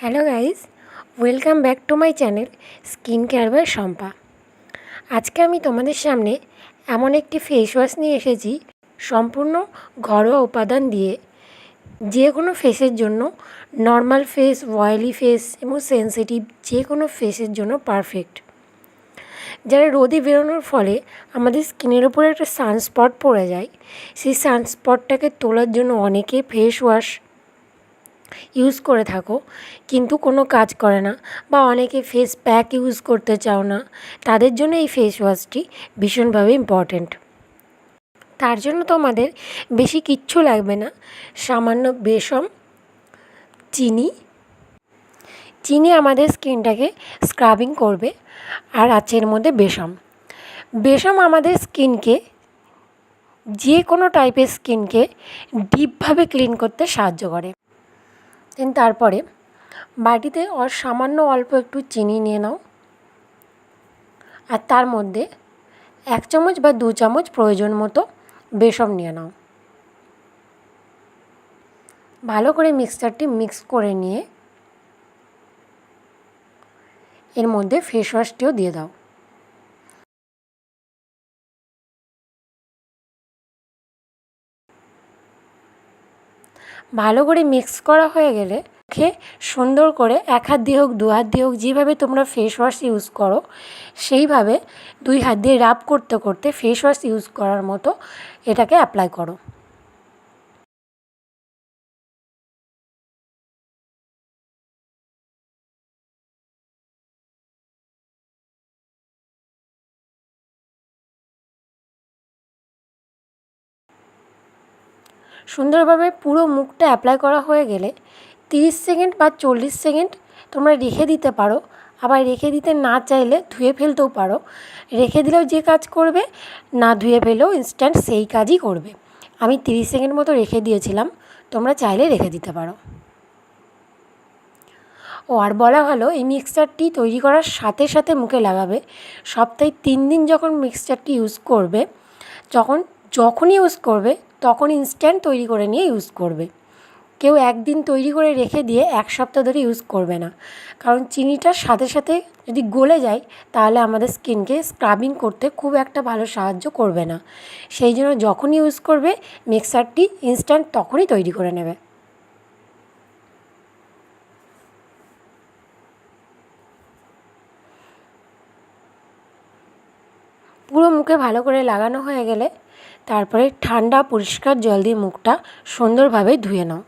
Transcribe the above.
Hello guys, welcome back to my channel skin care bye Shampa. আজকে আমি তোমাদের সামনে এমন একটি ফেস ওয়াশ নিয়ে এসেছি সম্পূর্ণ ঘরোয়া উপাদান দিয়ে, যে কোনো ফেসের জন্য, নর্মাল ফেস, অয়েলি ফেস এবং সেনসিটিভ যে কোনো ফেসের জন্য পারফেক্ট। যারা রোদে বেরোনোর ফলে আমাদের স্কিনের ওপরে একটা সানস্পট পড়ে যায়, সেই সানস্পটটাকে তোলার জন্য অনেকে ফেস ওয়াশ ইউজ করে থাকো কিন্তু কোনো কাজ করে না, বা অনেকে ফেস প্যাক ইউজ করতে চাও না, তাদের জন্য এই ফেস ওয়াশটি ভীষণভাবে ইম্পর্ট্যান্ট। তার জন্য তোমাদের বেশি কিচ্ছু লাগবে না, সামান্য বেসম, চিনি আমাদের স্কিনটাকে স্ক্রাবিং করবে। আর আছে এর মধ্যে বেসম আমাদের স্কিনকে, যে কোনো টাইপের স্কিনকে ডিপভাবে ক্লিন করতে সাহায্য করে। তারপরে বাটিতে সামান্য অল্প একটু চিনি নিয়ে নাও, আর তার মধ্যে 1 চামচ বা 2 চামচ প্রয়োজন মতো বেসম নিয়ে নাও। ভালো করে মিক্সচারটি মিক্স করে নিয়ে এর মধ্যে ফেস ওয়াশটিও দিয়ে দাও। ভালো করে মিক্স করা হয়ে গেলে সুন্দর করে 1 হাত দিয়ে হোক 2 হাত দিয়ে হোক, যেভাবে তোমরা ফেস ওয়াশ ইউজ করো সেইভাবে 2 হাত দিয়ে রাব করতে করতে ফেস ওয়াশ ইউজ করার মতো এটাকে অ্যাপ্লাই করো। সুন্দরভাবে পুরো মুখটা অ্যাপ্লাই করা হয়ে গেলে 30 সেকেন্ড বা 40 সেকেন্ড তোমরা রেখে দিতে পারো। আবার রেখে দিতে না চাইলে ধুয়ে ফেলতেও পারো। রেখে দিলেও যে কাজ করবে, না ধুয়ে ফেলেও ইনস্ট্যান্ট সেই কাজই করবে। আমি 30 সেকেন্ড মতো রেখে দিয়েছিলাম, তোমরা চাইলে রেখে দিতে পারো। আর বলা হলো, এই মিক্সচারটি তৈরি করার সাথে সাথে মুখে লাগাবে। সপ্তাহে 3 দিন যখন মিক্সচারটি ইউজ করবে, যখনই ইউজ করবে তখন ইনস্ট্যান্ট তৈরি করে নিয়ে ইউজ করবে। কেউ একদিন তৈরি করে রেখে দিয়ে 1 সপ্তাহ ধরে ইউজ করবে না, কারণ চিনিটার সাথে সাথে যদি গলে যায় তাহলে আমাদের স্কিনকে স্ক্রাবিং করতে খুব একটা ভালো সাহায্য করবে না। সেই জন্য যখনই ইউজ করবে মিক্সচারটি ইনস্ট্যান্ট তখনই তৈরি করে নেবে। পুরো মুখে ভালো করে লাগানো হয়ে গেলে তারপরে ঠান্ডা পরিষ্কার জল দিয়ে মুখটা সুন্দরভাবে ধুয়ে নাও।